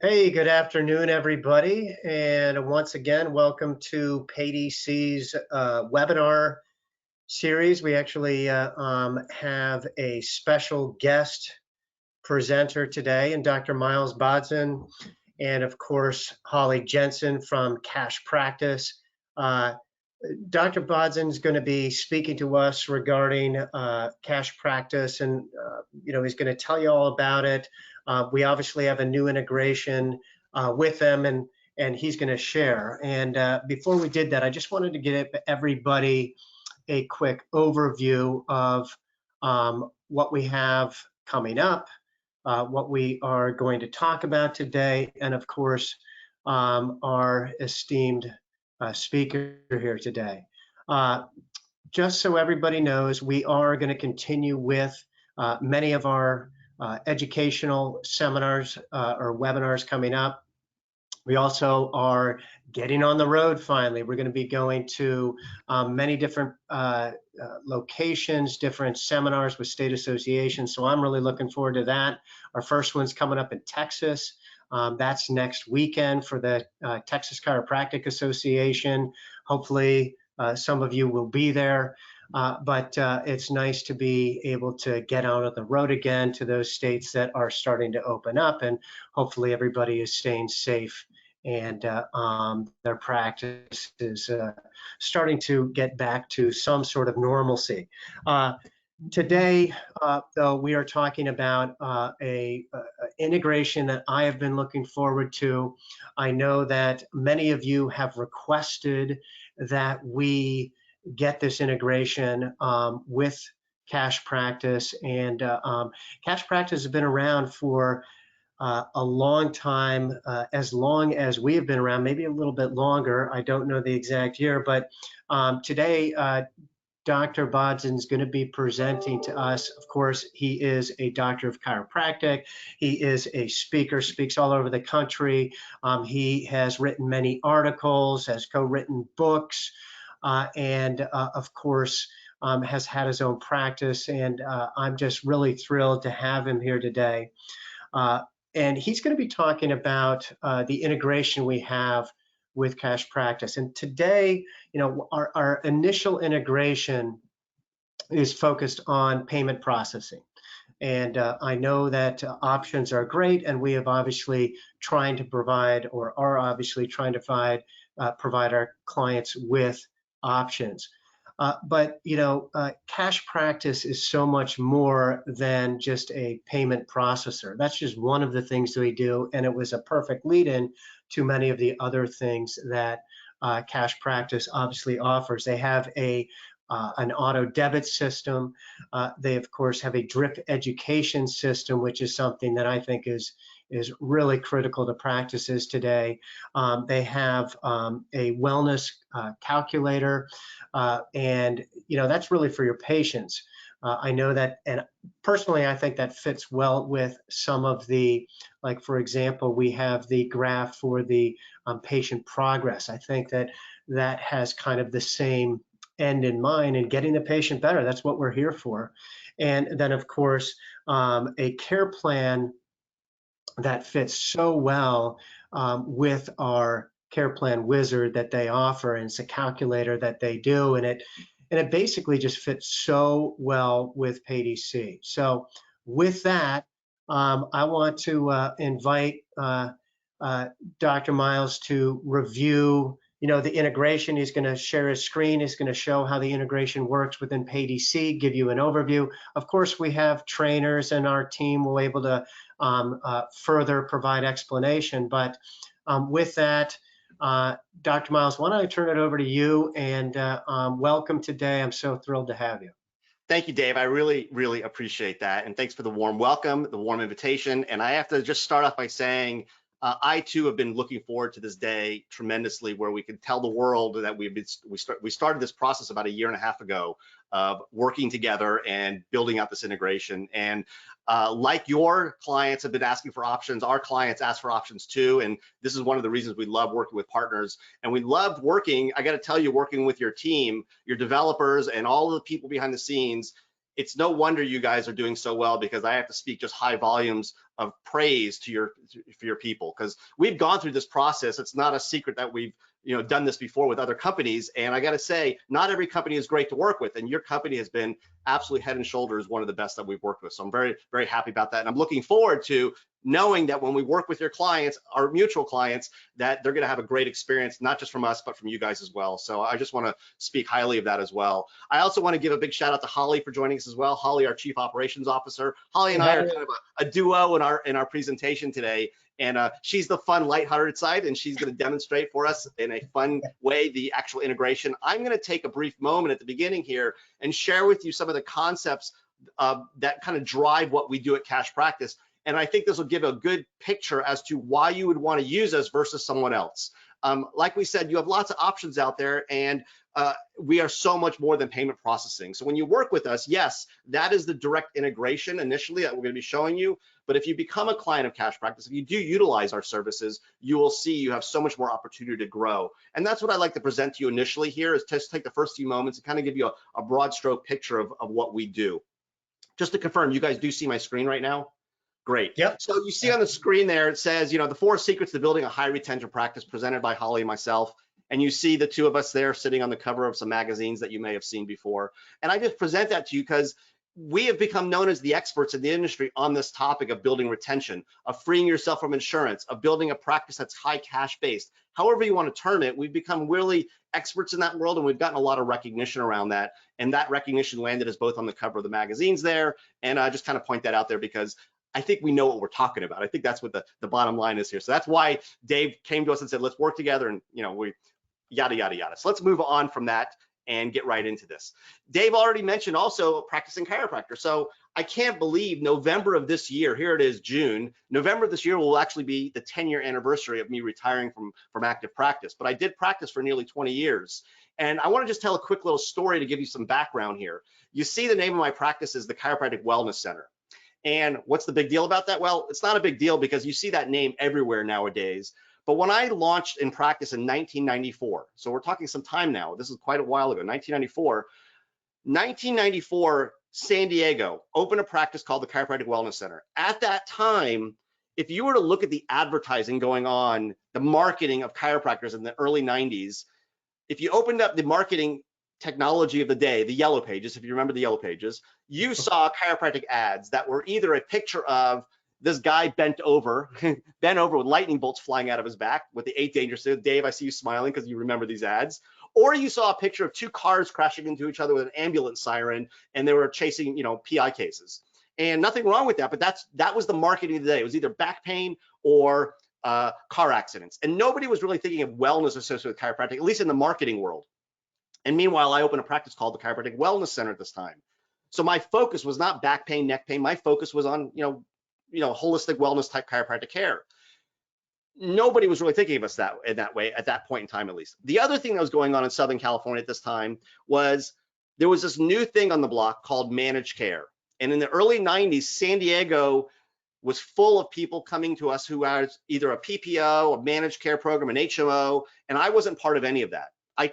Hey, good afternoon, everybody. And once again, welcome to PayDC's webinar series. We actually have a special guest presenter today, and Dr. Miles Bodson, and of course, Holly Jensen from Cash Practice. Dr. Bodson is going to be speaking to us regarding Cash Practice, and he's going to tell you all about it. We obviously have a new integration with them, and he's going to share. And before we did that, I just wanted to give everybody a quick overview of what we have coming up, what we are going to talk about today, and of course, our esteemed speaker here today. Just so everybody knows, we are going to continue with many of our educational seminars or webinars coming up. We also are getting on the road finally. We're going to be going to many different locations, different seminars with state associations. So I'm really looking forward to that. Our first one's coming up in Texas. That's next weekend for the Texas Chiropractic Association. Hopefully some of you will be there. But it's nice to be able to get out on the road again to those states that are starting to open up, and hopefully everybody is staying safe and their practice is starting to get back to some sort of normalcy. Today, though, we are talking about a integration that I have been looking forward to. I know that many of you have requested that we get this integration with Cash Practice, and Cash Practice has been around for a long time, as long as we have been around, maybe a little bit longer. I don't know the exact year, but today Dr. Bodson is going to be presenting to us. Of course, he is a doctor of chiropractic. He is a speaker, speaks all over the country. He has written many articles, has co-written books, and of course, has had his own practice. And I'm just really thrilled to have him here today. And he's going to be talking about the integration we have with Cash Practice. And today, our initial integration is focused on payment processing. And I know that options are great, and we have obviously trying to provide, or are obviously trying to provide our clients with options. But Cash Practice is so much more than just a payment processor. That's just one of the things that we do, and it was a perfect lead-in to many of the other things that Cash Practice obviously offers. They have an auto debit system. They of course have a drip education system, which is something that I think is really critical to practices today. They have a wellness calculator, and that's really for your patients. I know that, and personally, I think that fits well with some of the, like for example, we have the graph for the patient progress. I think that has kind of the same end in mind, and getting the patient better. That's what we're here for. And then of course, a care plan that fits so well with our care plan wizard that they offer, and it's a calculator that they do, and it basically just fits so well with PayDC. So with that, I want to invite Dr. Miles to review the integration. He's going to share his screen. He's going to show how the integration works within PayDC, give you an overview. Of course, we have trainers, and our team will able to further provide explanation. But with that, Dr. Miles, why don't I turn it over to you, and welcome today. I'm so thrilled to have you. Thank you, Dave. I really, really appreciate that. And thanks for the warm welcome, the warm invitation. And I have to just start off by saying, I too have been looking forward to this day tremendously, where we could tell the world that we started this process about 1.5 years ago of working together and building out this integration. And like your clients have been asking for options, our clients ask for options too. And this is one of the reasons we love working with partners. And we love working, I got to tell you, working with your team, your developers, and all of the people behind the scenes. it's no wonder you guys are doing so well, because I have to speak just high volumes of praise to for your people, because we've gone through this process. It's not a secret that we've done this before with other companies, and I got to say, not every company is great to work with, and your company has been absolutely head and shoulders one of the best that we've worked with. So I'm very, very happy about that, and I'm looking forward to knowing that when we work with your clients, our mutual clients, that they're going to have a great experience, not just from us, but from you guys as well. So I just want to speak highly of that as well. I also want to give a big shout out to Holly for joining us as well. Holly, our Chief Operations Officer. Holly and I are kind of a duo in our presentation today. And she's the fun, lighthearted side, and she's going to demonstrate for us in a fun way the actual integration. I'm going to take a brief moment at the beginning here and share with you some of the concepts that kind of drive what we do at Cash Practice. And I think this will give a good picture as to why you would want to use us versus someone else. Like we said, you have lots of options out there, and we are so much more than payment processing. So when you work with us, yes, that is the direct integration initially that we're going to be showing you. But if you become a client of Cash Practice, if you do utilize our services, you will see you have so much more opportunity to grow. And that's what I'd like to present to you initially here, is just take the first few moments and kind of give you a broad stroke picture of what we do. Just to confirm, you guys do see my screen right now? Great. Yep. So you see on the screen there, it says, the 4 secrets to building a high retention practice, presented by Holly and myself. And you see the two of us there sitting on the cover of some magazines that you may have seen before. And I just present that to you because we have become known as the experts in the industry on this topic of building retention, of freeing yourself from insurance, of building a practice that's high cash based. However you want to term it, we've become really experts in that world, and we've gotten a lot of recognition around that. And that recognition landed us both on the cover of the magazines there. And I just kind of point that out there because I think we know what we're talking about. I think that's what the bottom line is here. So that's why Dave came to us and said, let's work together, and we yada, yada, yada. So let's move on from that and get right into this. Dave already mentioned also practicing chiropractor. So I can't believe November of this year, here it is June, November of this year will actually be the 10-year anniversary of me retiring from active practice. But I did practice for nearly 20 years. And I want to just tell a quick little story to give you some background here. You see the name of my practice is the Chiropractic Wellness Center. And what's the big deal about that? Well, it's not a big deal because you see that name everywhere nowadays. But when I launched in practice in 1994, so we're talking some time now, this is quite a while ago, 1994, San Diego opened a practice called the Chiropractic Wellness Center. At that time, if you were to look at the advertising going on, the marketing of chiropractors in the early 90s, if you opened up the marketing technology of the day, the yellow pages, if you remember the yellow pages, you saw chiropractic ads that were either a picture of this guy bent over with lightning bolts flying out of his back with the 8 dangerous. Dave, I see you smiling because you remember these ads. Or you saw a picture of 2 cars crashing into each other with an ambulance siren, and they were chasing, PI cases. And nothing wrong with that, but that was the marketing of the day. It was either back pain or car accidents. And nobody was really thinking of wellness associated with chiropractic, at least in the marketing world. And meanwhile, I opened a practice called the Chiropractic Wellness Center at this time. So my focus was not back pain, neck pain. My focus was on, holistic wellness type chiropractic care. Nobody was really thinking of us in that way at that point in time, at least. The other thing that was going on in Southern California at this time was there was this new thing on the block called managed care. And in the early 90s, San Diego was full of people coming to us who had either a PPO, a managed care program, an HMO, and I wasn't part of any of that. I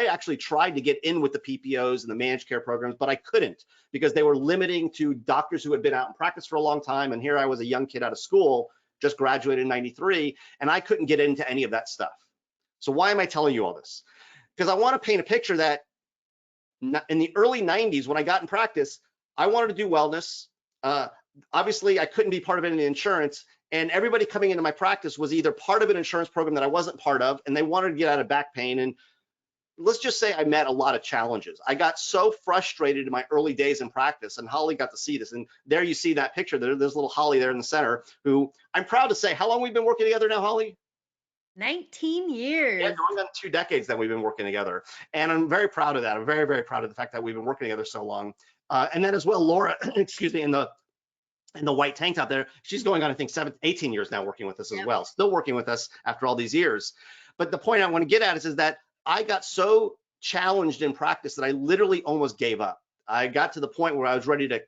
actually tried to get in with the PPOs and the managed care programs, but I couldn't because they were limiting to doctors who had been out in practice for a long time. And here I was, a young kid out of school, just graduated in 93, and I couldn't get into any of that stuff. So why am I telling you all this? Because I want to paint a picture that in the early 90s, when I got in practice, I wanted to do wellness. Obviously, I couldn't be part of any insurance. And everybody coming into my practice was either part of an insurance program that I wasn't part of, and they wanted to get out of back pain. And let's just say I met a lot of challenges. I got so frustrated in my early days in practice, and Holly got to see this. And there you see that picture. There's little Holly there in the center, who I'm proud to say, how long we've been working together now, Holly? 19 years. Yeah, going on 2 decades that we've been working together. And I'm very proud of that. I'm very, very proud of the fact that we've been working together so long. And then as well, Laura, excuse me, in the white tank top there, she's going on, I think, 18 years now working with us as well, still working with us after all these years. But the point I want to get at is that I got so challenged in practice that I literally almost gave up. I got to the point where I was ready to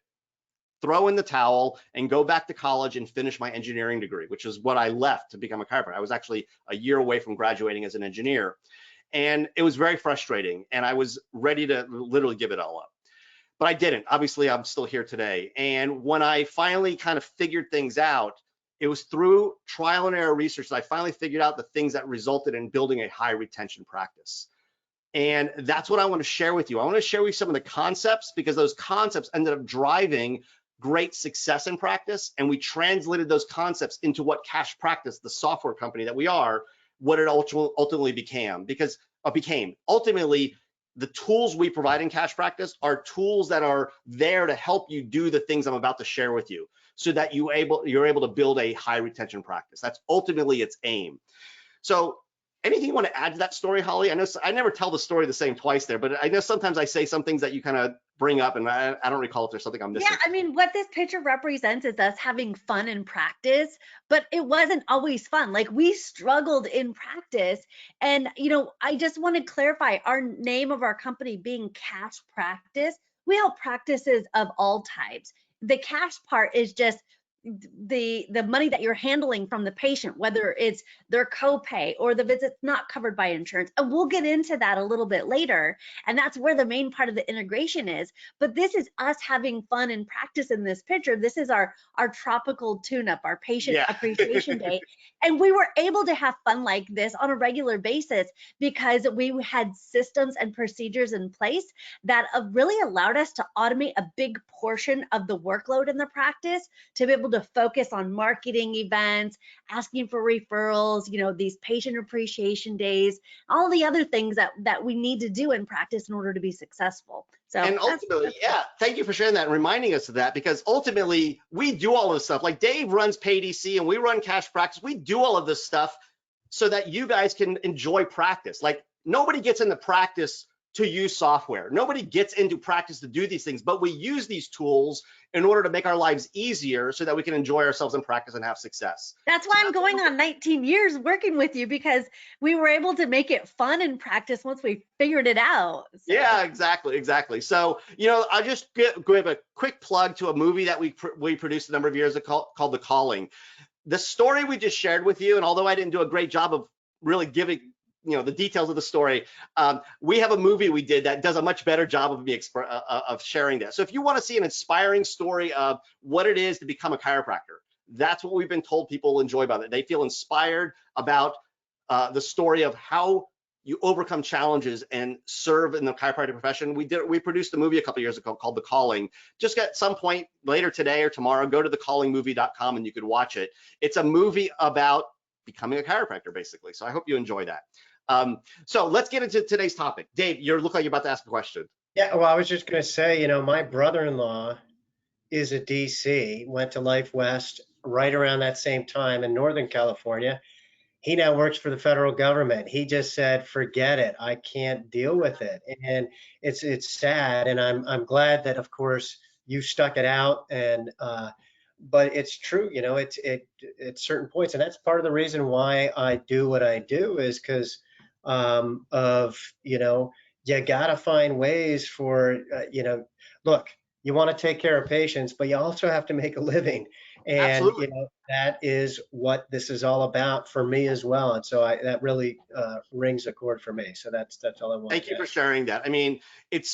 throw in the towel and go back to college and finish my engineering degree, which is what I left to become a chiropractor. I was actually a year away from graduating as an engineer. And it was very frustrating. And I was ready to literally give it all up. but I didn't. Obviously, I'm still here today. And when I finally kind of figured things out, it was through trial and error research that I finally figured out the things that resulted in building a high retention practice. And that's what I want to share with you. I want to share with you some of the concepts, because those concepts ended up driving great success in practice. And we translated those concepts into what Chiropractic, the software company that we are, what it ultimately became. Ultimately, the tools we provide in Chiropractic are tools that are there to help you do the things I'm about to share with you, so that you're able to build a high retention practice. That's ultimately its aim. So anything you want to add to that story, Holly? I know I never tell the story the same twice there, but I know sometimes I say some things that you kind of bring up, and I don't recall if there's something I'm missing. Yeah, I mean, what this picture represents is us having fun in practice, but it wasn't always fun. Like, we struggled in practice. And, I just want to clarify our name of our company being Chiropractic. We help practices of all types. The cash part is just the money that you're handling from the patient, whether it's their copay or the visit's not covered by insurance. And we'll get into that a little bit later. And that's where the main part of the integration is. But this is us having fun in practice in this picture. This is our tropical tune-up, our patient appreciation day. And we were able to have fun like this on a regular basis because we had systems and procedures in place that really allowed us to automate a big portion of the workload in the practice, to be able to focus on marketing events, asking for referrals, these patient appreciation days, all the other things that we need to do in practice in order to be successful. So, and ultimately, thank you for sharing that and reminding us of that, because ultimately we do all this stuff. Like Dave runs PayDC and we run Chiropractic. We do all of this stuff so that you guys can enjoy practice. Like, nobody gets into practice to use software. Nobody gets into practice to do these things, but we use these tools in order to make our lives easier so that we can enjoy ourselves in practice and have success. That's why I'm going on 19 years working with you, because we were able to make it fun in practice once we figured it out. So. Yeah, exactly. So, I'll just give a quick plug to a movie that we produced a number of years ago called The Calling. The story we just shared with you, and although I didn't do a great job of really giving the details of the story, we have a movie we did that does a much better job of sharing that. So if you want to see an inspiring story of what it is to become a chiropractor, that's what we've been told people enjoy about it. They feel inspired about the story of how you overcome challenges and serve in the chiropractic profession. We produced a movie a couple years ago called The Calling. Just at some point later today or tomorrow, go to thecallingmovie.com and you could watch it. It's a movie about becoming a chiropractor, basically. So I hope you enjoy that. So let's get into today's topic. Dave, you look like you're about to ask a question. Yeah, well, I was just going to say, my brother-in-law is a DC, went to Life West right around that same time in Northern California. He now works for the federal government. He just said, forget it. I can't deal with it. And it's sad. And I'm glad that, of course, you stuck it out. And, but it's true, it's certain points. And that's part of the reason why I do what I do, is because you got to find ways for, look, you want to take care of patients, but you also have to make a living. And, Absolutely. that is what this is all about for me as well. And so that really rings a chord for me. So that's all I want. Thank you for sharing that. I mean, it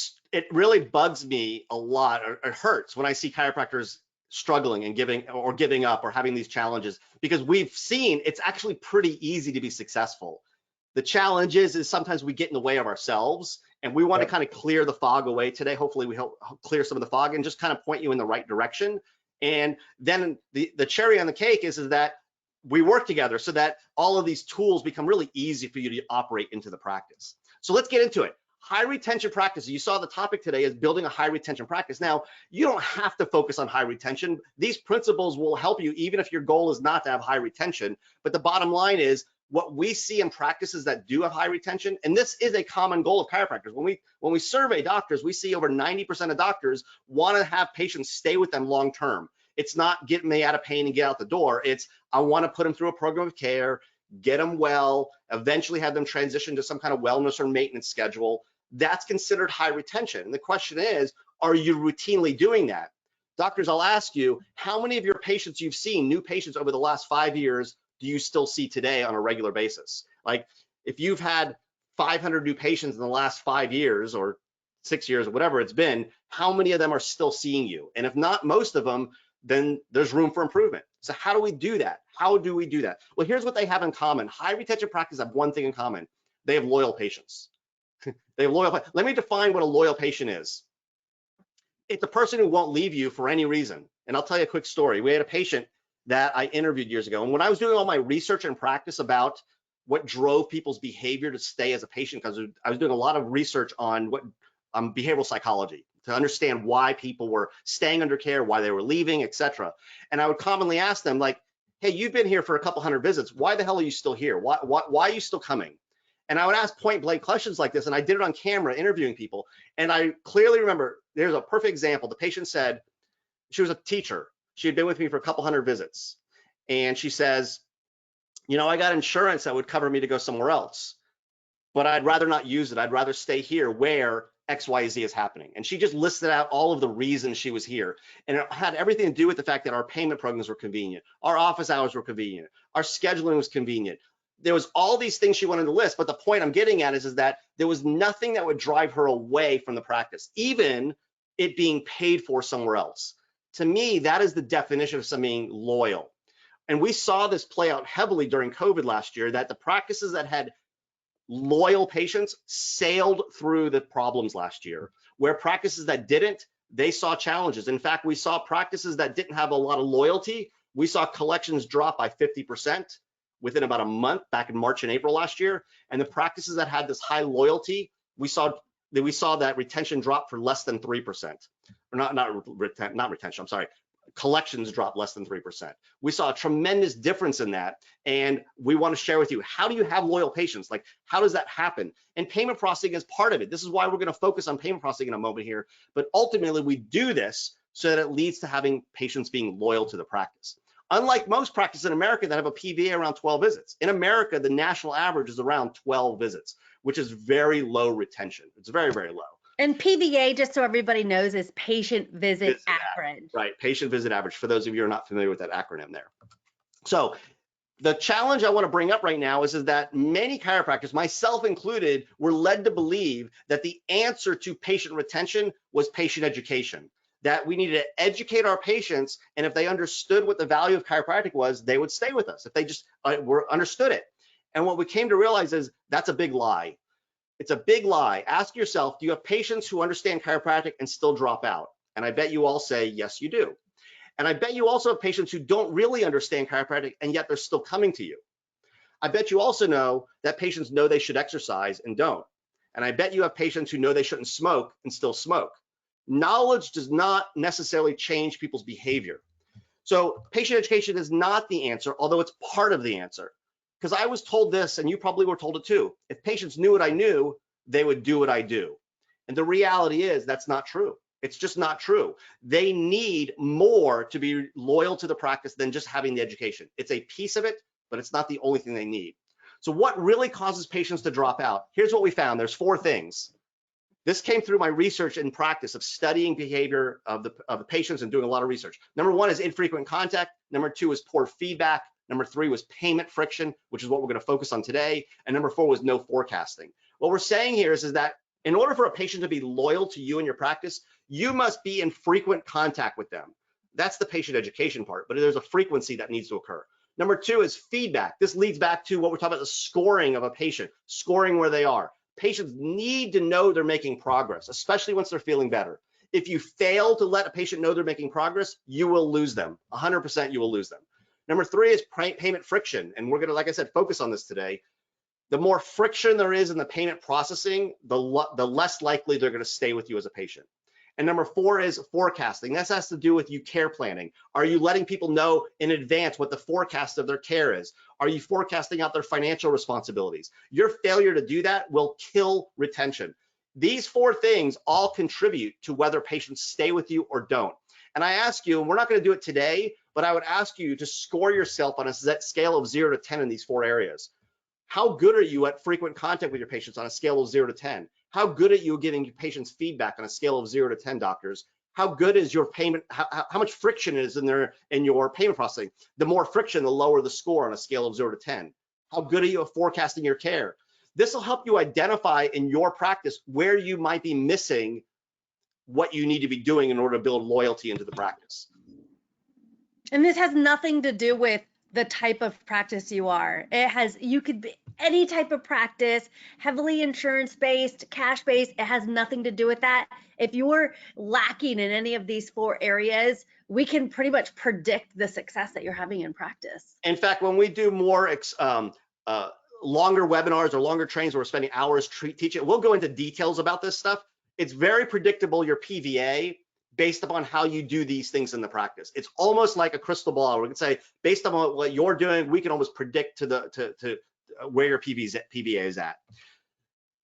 really bugs me a lot, or it hurts when I see chiropractors struggling and giving up or having these challenges, because we've seen it's actually pretty easy to be successful. The challenge is sometimes we get in the way of ourselves, and we want to kind of clear the fog away today. Hopefully we help clear some of the fog and just kind of point you in the right direction. And then the cherry on the cake is that we work together so that all of these tools become really easy for you to operate into the practice. So let's get into it. High retention practice. You saw the topic today is building a high retention practice. Now, you don't have to focus on high retention. These principles will help you even if your goal is not to have high retention. But the bottom line is, what we see in practices that do have high retention, and this is a common goal of chiropractors. When we survey doctors, we see over 90% of doctors want to have patients stay with them long term. It's not get me out of pain and get out the door. It's I want to put them through a program of care, get them well, eventually have them transition to some kind of wellness or maintenance schedule. That's considered high retention. And the question is, are you routinely doing that? Doctors, I'll ask you, how many of your patients you've seen, new patients over the last 5 years, do you still see today on a regular basis? Like, if you've had 500 new patients in the last 5 years, or 6 years, or whatever it's been, how many of them are still seeing you? And if not most of them, then there's room for improvement. So how do we do that? How do we do that? Well, here's what they have in common. High retention practices have one thing in common. They have loyal patients. They have loyal. Let me define what a loyal patient is. It's a person who won't leave you for any reason. And I'll tell you a quick story. We had a patient that I interviewed years ago. And when I was doing all my research and practice about what drove people's behavior to stay as a patient, because I was doing a lot of research on behavioral psychology to understand why people were staying under care, why they were leaving, etc. And I would commonly ask them, like, hey, you've been here for a couple hundred visits. Why the hell are you still here? Why are you still coming? And I would ask point blank questions like this, and I did it on camera interviewing people. And I clearly remember, there's a perfect example. The patient said, she was a teacher. She had been with me for a couple hundred visits. And she says, you know, I got insurance that would cover me to go somewhere else, but I'd rather not use it. I'd rather stay here where X, Y, Z is happening. And she just listed out all of the reasons she was here. And it had everything to do with the fact that our payment programs were convenient. Our office hours were convenient. Our scheduling was convenient. There was all these things she wanted to list, but the point I'm getting at is that there was nothing that would drive her away from the practice, even it being paid for somewhere else. To me, that is the definition of something loyal. And we saw this play out heavily during COVID last year, that the practices that had loyal patients sailed through the problems last year, where practices that didn't, they saw challenges. In fact, we saw practices that didn't have a lot of loyalty. We saw collections drop by 50% within about a month back in March and April last year. And the practices that had this high loyalty, we saw that retention drop for less than 3%. Or not retention, I'm sorry. Collections dropped less than 3%. We saw a tremendous difference in that. And we want to share with you, how do you have loyal patients? Like, how does that happen? And payment processing is part of it. This is why we're going to focus on payment processing in a moment here. But ultimately, we do this so that it leads to having patients being loyal to the practice. Unlike most practices in America that have a PVA around 12 visits. In America, the national average is around 12 visits, which is very low retention. It's very, very low. And PVA, just so everybody knows, is patient visit average. Right, patient visit average, for those of you who are not familiar with that acronym there. So the challenge I want to bring up right now is that many chiropractors, myself included, were led to believe that the answer to patient retention was patient education, that we needed to educate our patients, and if they understood what the value of chiropractic was, they would stay with us, if they just understood it. And what we came to realize is that's a big lie. It's a big lie. Ask yourself, do you have patients who understand chiropractic and still drop out? And I bet you all say, yes, you do. And I bet you also have patients who don't really understand chiropractic and yet they're still coming to you. I bet you also know that patients know they should exercise and don't. And I bet you have patients who know they shouldn't smoke and still smoke. Knowledge does not necessarily change people's behavior. So patient education is not the answer, although it's part of the answer. Because I was told this, and you probably were told it too. If patients knew what I knew, they would do what I do. And the reality is that's not true. It's just not true. They need more to be loyal to the practice than just having the education. It's a piece of it, but it's not the only thing they need. So what really causes patients to drop out? Here's what we found. There's 4 things. This came through my research and practice of studying behavior of the patients and doing a lot of research. Number 1 is infrequent contact. Number 2 is poor feedback. Number 3 was payment friction, which is what we're going to focus on today. And number 4 was no forecasting. What we're saying here is that in order for a patient to be loyal to you and your practice, you must be in frequent contact with them. That's the patient education part, but there's a frequency that needs to occur. Number 2 is feedback. This leads back to what we're talking about, the scoring of a patient, scoring where they are. Patients need to know they're making progress, especially once they're feeling better. If you fail to let a patient know they're making progress, you will lose them. 100% you will lose them. Number 3 is payment friction. And we're going to, like I said, focus on this today. The more friction there is in the payment processing, the less likely they're going to stay with you as a patient. And number 4 is forecasting. This has to do with you care planning. Are you letting people know in advance what the forecast of their care is? Are you forecasting out their financial responsibilities? Your failure to do that will kill retention. These 4 things all contribute to whether patients stay with you or don't. And I ask you, and we're not going to do it today, but I would ask you to score yourself on a scale of 0 to 10 in these 4 areas. How good are you at frequent contact with your patients on a scale of 0 to 10? How good are you giving patients feedback on a scale of 0 to 10, doctors? How good is your payment? How much friction is in your payment processing? The more friction, the lower the score on a scale of 0 to 10. How good are you at forecasting your care? This will help you identify in your practice where you might be missing what you need to be doing in order to build loyalty into the practice. And this has nothing to do with the type of practice you are. You could be any type of practice, heavily insurance based, cash based. It has nothing to do with that. If you're lacking in any of these 4 areas, we can pretty much predict the success that you're having in practice. In fact, when we do more longer webinars or longer trainings where we're spending hours teaching, we'll go into details about this stuff. It's very predictable, your PVA, based upon how you do these things in the practice. It's almost like a crystal ball. We can say, based on what you're doing, we can almost predict to where your PVA is at.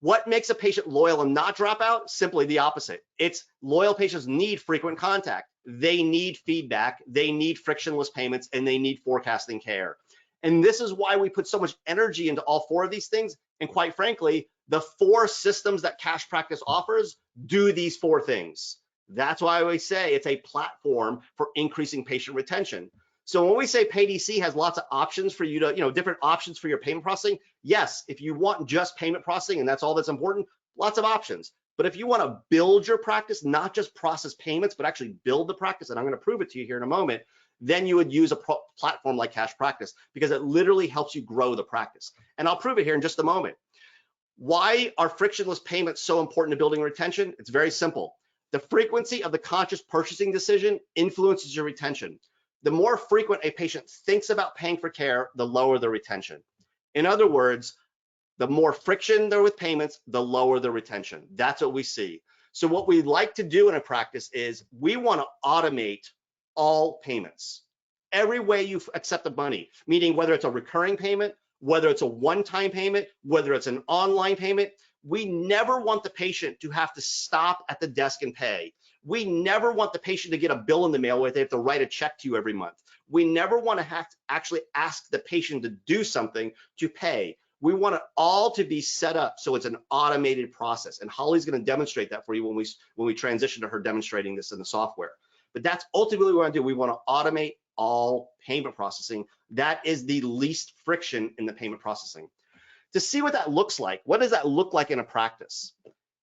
What makes a patient loyal and not drop out? Simply the opposite. It's loyal patients need frequent contact. They need feedback. They need frictionless payments, and they need forecasting care. And this is why we put so much energy into all 4 of these things. And quite frankly, the 4 systems that Cash Practice offers do these 4 things. That's why we say it's a platform for increasing patient retention. So when we say PayDC has lots of options for you to, different options for your payment processing, yes, if you want just payment processing and that's all that's important, lots of options. But if you want to build your practice, not just process payments, but actually build the practice, and I'm going to prove it to you here in a moment, then you would use a platform like Cash Practice because it literally helps you grow the practice. And I'll prove it here in just a moment. Why are frictionless payments so important to building retention? It's very simple. The frequency of the conscious purchasing decision influences your retention. The more frequent a patient thinks about paying for care, the lower the retention. In other words, the more friction there with payments, the lower the retention. That's what we see. So what we like to do in a practice is we want to automate all payments. Every way you accept the money, meaning whether it's a recurring payment, whether it's a one-time payment, whether it's an online payment, we never want the patient to have to stop at the desk and pay. We never want the patient to get a bill in the mail where they have to write a check to you every month. We never want to have to actually ask the patient to do something to pay. We want it all to be set up so it's an automated process. And Holly's going to demonstrate that for you when we transition to her demonstrating this in the software. But that's ultimately what we want to do. We want to automate all payment processing. That is the least friction in the payment processing. To see what that looks like, what does that look like in a practice?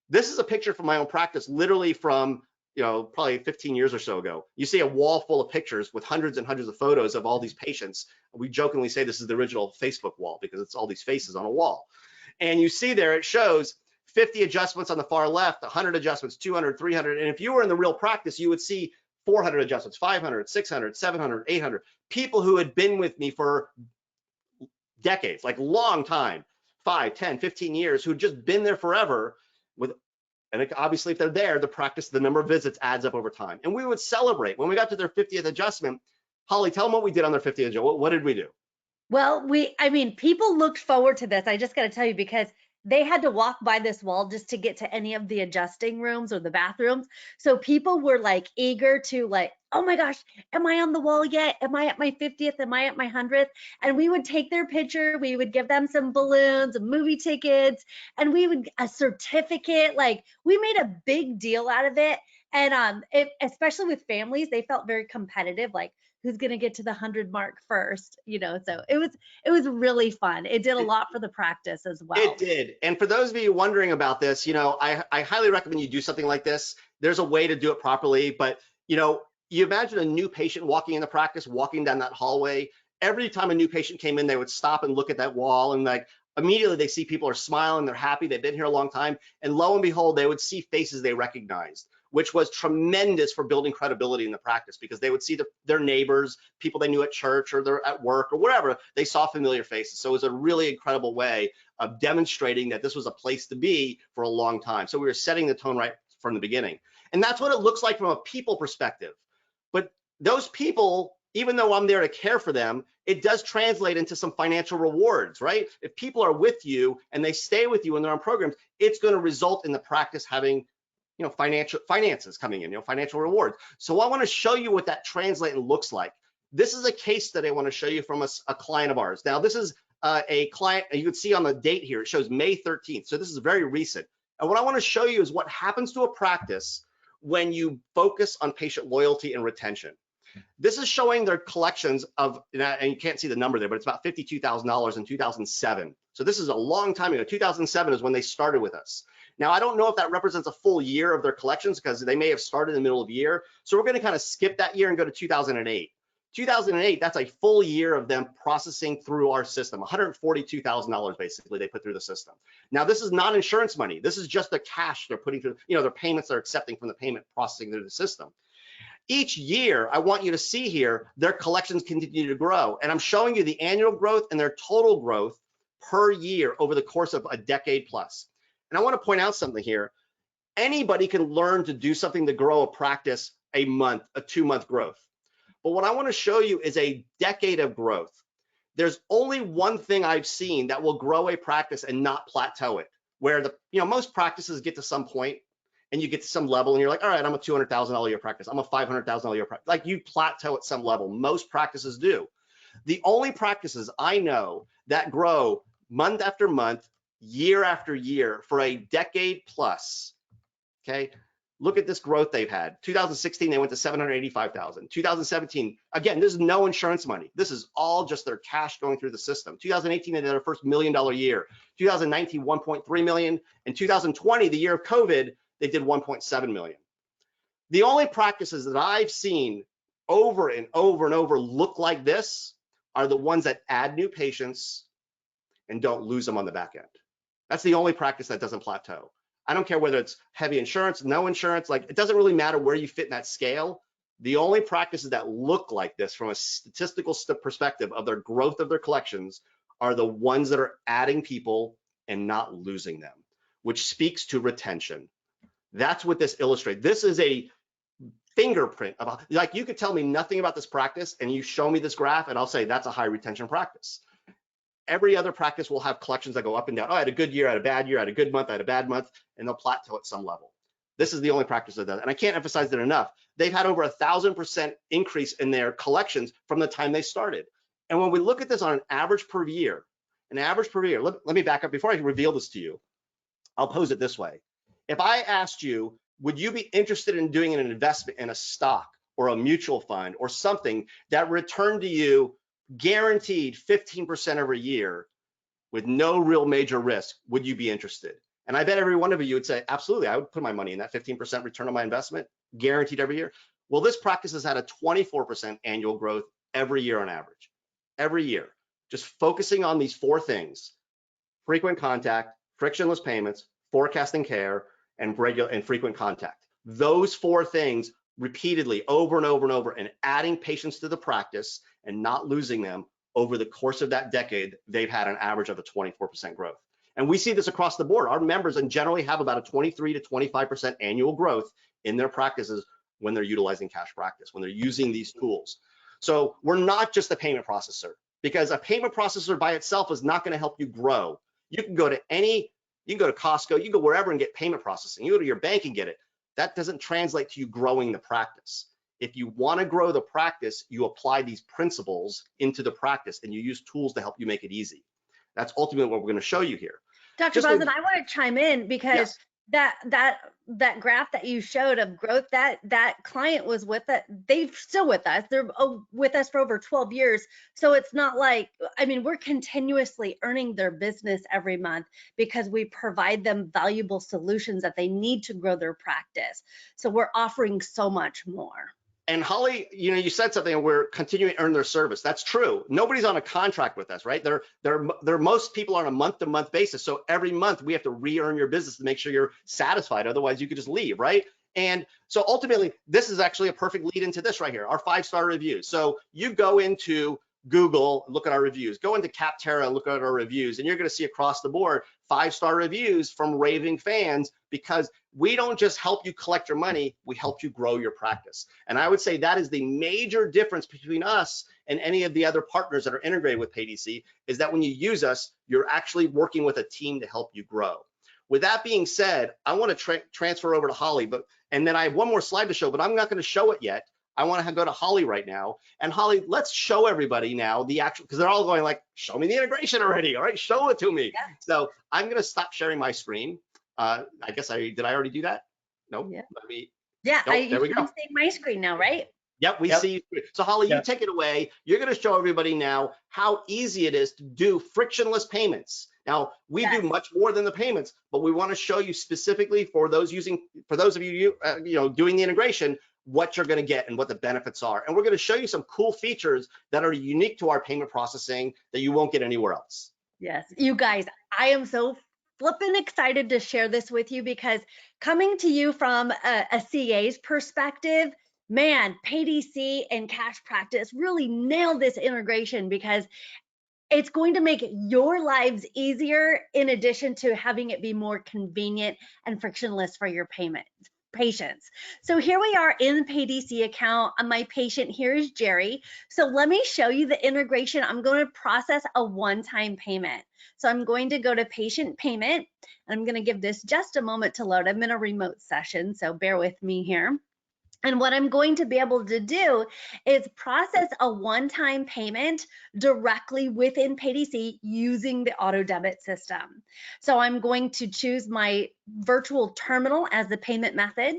This is a picture from my own practice, literally from probably 15 years or so ago. You see a wall full of pictures with hundreds and hundreds of photos of all these patients. We jokingly say this is the original Facebook wall because it's all these faces on a wall. And you see there, it shows 50 adjustments on the far left, 100 adjustments, 200, 300. And if you were in the real practice, you would see 400 adjustments, 500, 600, 700, 800. People who had been with me for decades, like long time, 5, 10, 15 years, who'd just been there forever and obviously if they're there, the number of visits adds up over time. And we would celebrate. When we got to their 50th adjustment, Holly, tell them what we did on their 50th adjustment. What did we do? Well, people looked forward to this. I just got to tell you, because they had to walk by this wall just to get to any of the adjusting rooms or the bathrooms. So people were like eager to oh my gosh, am I on the wall yet? Am I at my 50th? Am I at my 100th? And we would take their picture. We would give them some balloons, movie tickets, and a certificate. We made a big deal out of it. And especially with families, they felt very competitive, who's going to get to the 100 mark first, so it was really fun. It did a lot for the practice as well. It did. And for those of you wondering about this, I highly recommend you do something like this. There's a way to do it properly, but you imagine a new patient walking in the practice, walking down that hallway. Every time a new patient came in, they would stop and look at that wall, and immediately they see people are smiling, they're happy, they've been here a long time, and lo and behold, they would see faces they recognized, which was tremendous for building credibility in the practice, because they would see their neighbors, people they knew at church or they're at work or whatever, they saw familiar faces. So it was a really incredible way of demonstrating that this was a place to be for a long time. So we were setting the tone right from the beginning. And that's what it looks like from a people perspective. But those people, even though I'm there to care for them, it does translate into some financial rewards, right? If people are with you and they stay with you and they're on programs, it's going to result in the practice having finances coming in, financial rewards. So I want to show you what that translates and looks like. This is a case study I want to show you from a client of ours. Now, this is a client, you can see on the date here, it shows May 13th. So this is very recent. And what I want to show you is what happens to a practice when you focus on patient loyalty and retention. This is showing their collections of, and you can't see the number there, but it's about $52,000 in 2007. So this is a long time ago. 2007 is when they started with us. Now, I don't know if that represents a full year of their collections because they may have started in the middle of the year. So we're going to kind of skip that year and go to 2008. 2008, that's a full year of them processing through our system. $142,000 basically they put through the system. Now, this is not insurance money. This is just the cash they're putting through, their payments they're accepting from the payment processing through the system. Each year, I want you to see here, their collections continue to grow. And I'm showing you the annual growth and their total growth per year over the course of a decade plus. And I want to point out something here. Anybody can learn to do something to grow a practice a month, a 2-month growth. But what I want to show you is a decade of growth. There's only one thing I've seen that will grow a practice and not plateau it, where most practices get to some point and you get to some level and you're like, all right, I'm a $200,000 a year practice. I'm a $500,000 a year practice. Like you plateau at some level. Most practices do. The only practices I know that grow month after month, year after year for a decade plus, okay? Look at this growth they've had. 2016, they went to 785,000. 2017, again, this is no insurance money. This is all just their cash going through the system. 2018, they did their first $1 million year. 2019, 1.3 million. In 2020, the year of COVID, they did 1.7 million. The only practices that I've seen over and over and over look like this are the ones that add new patients and don't lose them on the back end. That's the only practice that doesn't plateau. I don't care whether it's heavy insurance, no insurance, like it doesn't really matter where you fit in that scale. The only practices that look like this from a statistical perspective of their growth of their collections are the ones that are adding people and not losing them, which speaks to retention. That's what this illustrates. This is a fingerprint of, like, you could tell me nothing about this practice and you show me this graph and I'll say that's a high retention practice. Every other practice will have collections that go up and down. Oh, I had a good year, I had a bad year, I had a good month, I had a bad month, and they'll plateau at some level. This is the only practice that does, and I can't emphasize that enough. They've had over 1,000% increase in their collections from the time they started. And when we look at this on an average per year, let me back up before I reveal this to you. I'll pose it this way. If I asked you, would you be interested in doing an investment in a stock or a mutual fund or something that returned to you guaranteed 15% every year with no real major risk, would you be interested? And I bet every one of you would say, absolutely, I would put my money in that 15% return on my investment, guaranteed every year. Well, this practice has had a 24% annual growth every year on average, every year. Just focusing on these 4 things: frequent contact, frictionless payments, forecasting care, and frequent contact. Those 4 things repeatedly over and over and over, and adding patients to the practice and not losing them over the course of that decade, they've had an average of a 24% growth. And we see this across the board. Our members generally have about a 23 to 25% annual growth in their practices when they're utilizing cash practice, when they're using these tools. So we're not just a payment processor, because a payment processor by itself is not going to help you grow. You can go to Costco, you can go wherever and get payment processing. You go to your bank and get it. That doesn't translate to you growing the practice. If you want to grow the practice, you apply these principles into the practice and you use tools to help you make it easy. That's ultimately what we're going to show you here. Dr. Bosman, I want to chime in because that graph that you showed of growth, that client was with it. They're still with us. They're with us for over 12 years. So it's not like, I mean, we're continuously earning their business every month because we provide them valuable solutions that they need to grow their practice. So we're offering so much more. And Holly, you said something, we're continuing to earn their service. That's true. Nobody's on a contract with us, right? Most people are on a month-to-month basis. So every month we have to re-earn your business to make sure you're satisfied. Otherwise, you could just leave, right? And so ultimately, this is actually a perfect lead into this right here, our 5-star reviews. So you go into Google, look at our reviews, go into Capterra and look at our reviews, and you're going to see across the board 5-star reviews from raving fans, because we don't just help you collect your money, we help you grow your practice. And I would say that is the major difference between us and any of the other partners that are integrated with PayDC, is that when you use us, you're actually working with a team to help you grow. With that being said, I want to transfer over to Holly, and then I have one more slide to show, but I'm not going to show it yet. I want to go to Holly right now. And Holly, let's show everybody now the actual, because they're all going like, show me the integration already. All right, show it to me. Yeah. So I'm going to stop sharing my screen. I guess did I already do that? Nope. Yeah. Let me. Yeah, nope, there we go. I'm seeing my screen now, right? Yep, we see you. So Holly, you take it away. You're going to show everybody now how easy it is to do frictionless payments. Now, we do much more than the payments, but we want to show you specifically for those of you, doing the integration, what you're going to get and what the benefits are. And we're going to show you some cool features that are unique to our payment processing that you won't get anywhere else. Yes, you guys, I am so flippin' excited to share this with you, because coming to you from a CA's perspective, man, PayDC and Cash Practice really nailed this integration, because it's going to make your lives easier, in addition to having it be more convenient and frictionless for your patients. So here we are in the PayDC account. My patient here is Jerry. So let me show you the integration. I'm going to process a one-time payment. So I'm going to go to patient payment, and I'm going to give this just a moment to load. I'm in a remote session, so bear with me here. And what I'm going to be able to do is process a one-time payment directly within PayDC using the auto debit system. So I'm going to choose my virtual terminal as the payment method,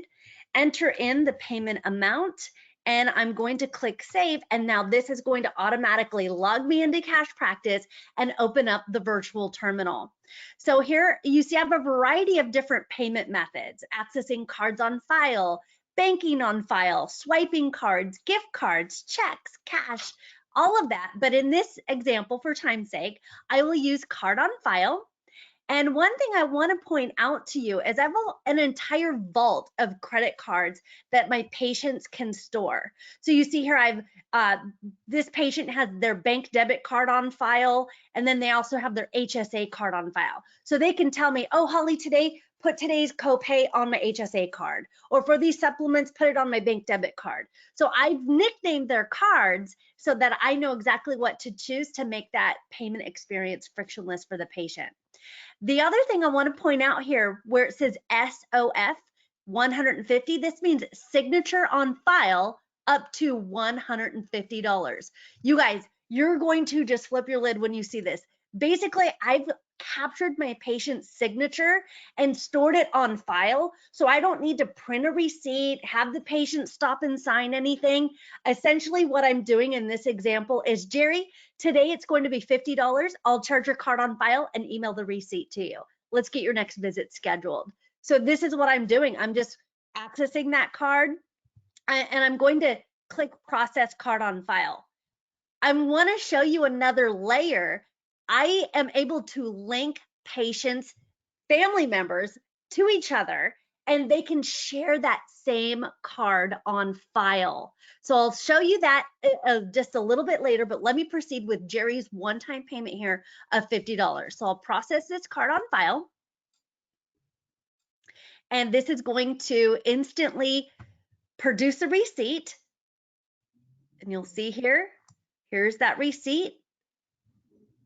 enter in the payment amount, and I'm going to click save. And now this is going to automatically log me into Cash Practice and open up the virtual terminal. So here you see I have a variety of different payment methods: accessing cards on file, banking on file, swiping cards, gift cards, checks, cash, all of that. But in this example, for time's sake, I will use card on file. And one thing I want to point out to you is I have an entire vault of credit cards that my patients can store. So you see here, this patient has their bank debit card on file, and then they also have their HSA card on file. So they can tell me, oh, Holly, put today's copay on my HSA card, or for these supplements, put it on my bank debit card. So I've nicknamed their cards so that I know exactly what to choose to make that payment experience frictionless for the patient. The other thing I want to point out here, where it says SOF 150, this means signature on file up to $150. You guys, you're going to just flip your lid when you see this. Basically, I've captured my patient's signature and stored it on file, so I don't need to print a receipt, have the patient stop and sign anything. Essentially, what I'm doing in this example is, Jerry, today it's going to be $50. I'll charge your card on file and email the receipt to you. Let's get your next visit scheduled. So this is what I'm doing. I'm just accessing that card, and I'm going to click process card on file. I want to show you another layer. I am able to link patients, family members to each other, and they can share that same card on file. So I'll show you that just a little bit later, but let me proceed with Jerry's one-time payment here of $50. So I'll process this card on file, and this is going to instantly produce a receipt. And you'll see here's that receipt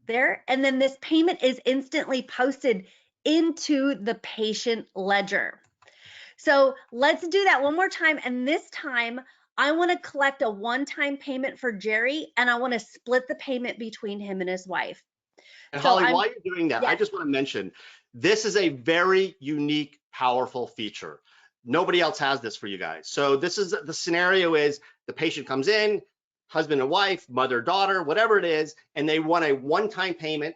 there. And then this payment is instantly posted into the patient ledger. So let's do that one more time. And this time I want to collect a one-time payment for Jerry, and I want to split the payment between him and his wife. And Holly, while you're doing that, I just want to mention, this is a very unique, powerful feature. Nobody else has this for you guys. So this is the scenario: is the patient comes in, husband and wife, mother, daughter, whatever it is, and they want a one-time payment.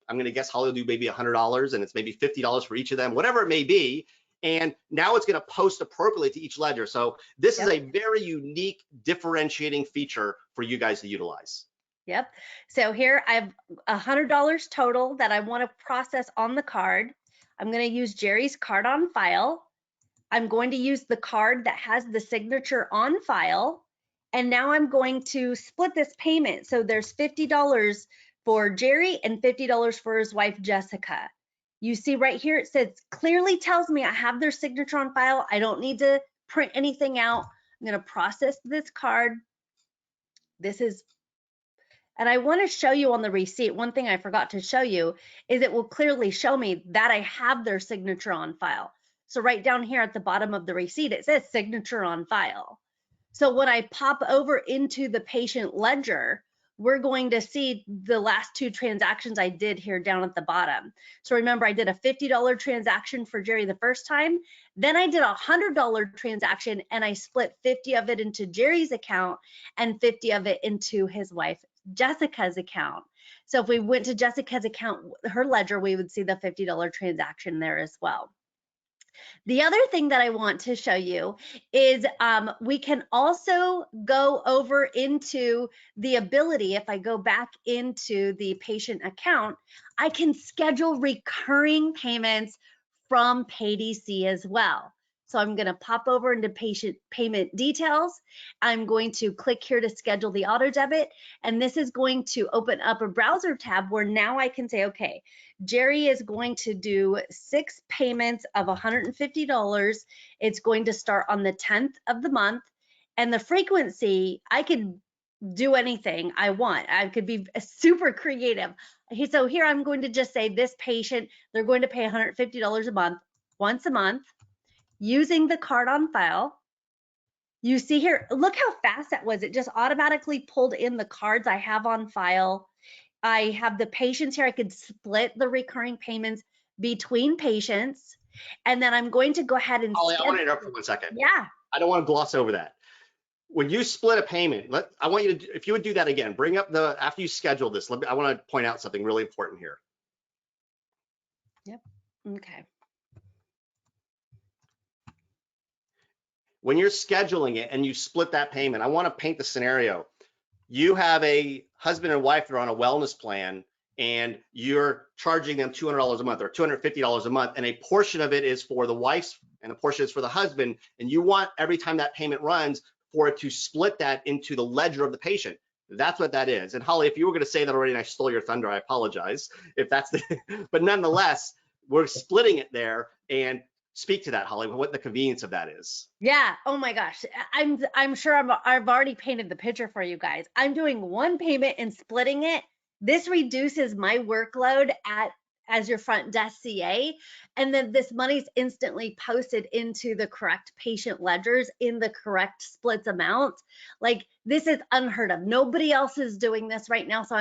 I'm going to guess Holly will do maybe $100, and it's maybe $50 for each of them, whatever it may be. And now it's going to post appropriately to each ledger. So this is a very unique, differentiating feature for you guys to utilize. Yep. So here I have $100 total that I want to process on the card. I'm going to use Jerry's card on file. I'm going to use the card that has the signature on file. And now I'm going to split this payment. So there's $50 for Jerry and $50 for his wife, Jessica. You see right here, it says, clearly tells me I have their signature on file. I don't need to print anything out. I'm going to process this card. And I want to show you on the receipt, one thing I forgot to show you is it will clearly show me that I have their signature on file. So right down here at the bottom of the receipt, it says signature on file. So when I pop over into the patient ledger, we're going to see the last 2 transactions I did here down at the bottom. So remember, I did a $50 transaction for Jerry the first time. Then I did a $100 transaction and I split 50 of it into Jerry's account and 50 of it into his wife Jessica's account. So if we went to Jessica's account, her ledger, we would see the $50 transaction there as well. The other thing that I want to show you is we can also go over into the ability, if I go back into the patient account, I can schedule recurring payments from PayDC as well. So I'm going to pop over into patient payment details. I'm going to click here to schedule the auto debit. And this is going to open up a browser tab where now I can say, okay, Jerry is going to do 6 payments of $150. It's going to start on the 10th of the month. And the frequency, I could do anything I want. I could be super creative. So here I'm going to just say this patient, they're going to pay $150 a month, once a month, using the card on file. You see here, look how fast that was. It just automatically pulled in the cards I have on file. I have the patients here. I could split the recurring payments between patients. And then I'm going to go ahead and Holly, I want to interrupt for 1 second. Yeah. I don't want to gloss over that. When you split a payment, I want you to, if you would do that again, bring up the, after you schedule this, I want to point out something really important here. Yep. Okay. When you're scheduling it and you split that payment, I want to paint the scenario. You have a husband and wife that are on a wellness plan and you're charging them $200 a month or $250 a month, and a portion of it is for the wife and a portion is for the husband, and you want every time that payment runs for it to split that into the ledger of the patient. That's what that is. And Holly, if you were going to say that already and I stole your thunder, I apologize. If that's the, but nonetheless, we're splitting it there. And speak to that, Holly, what the convenience of that is. Yeah. Oh my gosh. I'm sure I've already painted the picture for you guys. I'm doing one payment and splitting it. This reduces my workload as your front desk CA, and then this money's instantly posted into the correct patient ledgers in the correct splits amount. Like, this is unheard of. Nobody else is doing this right now. So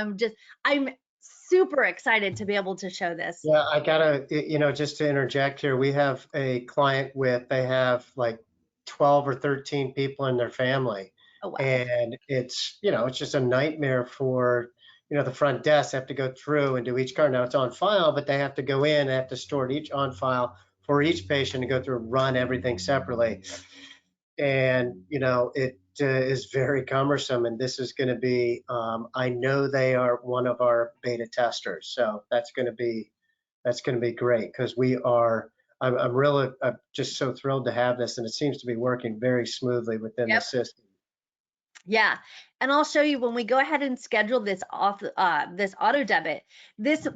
I'm super excited to be able to show this. Yeah, I gotta, just to interject here, we have a client they have like 12 or 13 people in their family. Oh, wow. And it's just a nightmare for, the front desk. They have to go through and do each card. Now it's on file, but they have to go in, they have to store it each on file for each patient and go through and run everything separately. And, it is very cumbersome. And this is going to be, I know they are one of our beta testers. So that's going to be great, because I'm just so thrilled to have this. And it seems to be working very smoothly within the system. Yeah, and I'll show you when we go ahead and schedule this auto debit.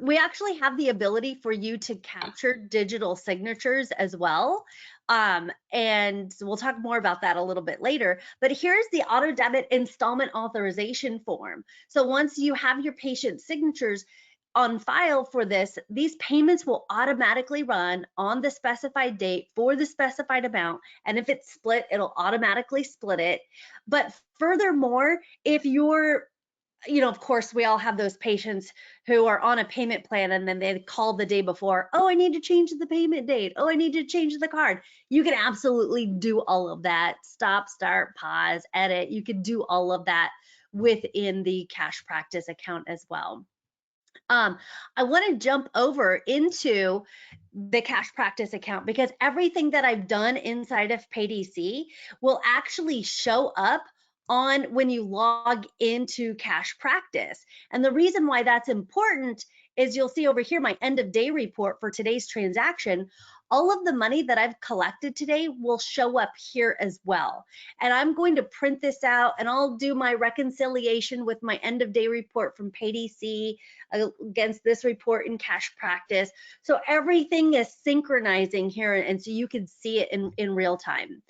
We actually have the ability for you to capture digital signatures as well. And we'll talk more about that a little bit later. But here's the auto debit installment authorization form. So once you have your patient signatures on file for this, these payments will automatically run on the specified date for the specified amount. And if it's split, it'll automatically split it. But furthermore, if you're, of course, we all have those patients who are on a payment plan and then they call the day before, oh, I need to change the payment date. Oh, I need to change the card. You can absolutely do all of that. Stop, start, pause, edit. You can do all of that within the Cash Practice account as well. I want to jump over into the Cash Practice account, because everything that I've done inside of PayDC will actually show up on when you log into Cash Practice. And the reason why that's important is you'll see over here my end of day report for today's transaction. All of the money that I've collected today will show up here as well. And I'm going to print this out and I'll do my reconciliation with my end of day report from PayDC against this report in Cash Practice. So everything is synchronizing here, and so you can see it in real time.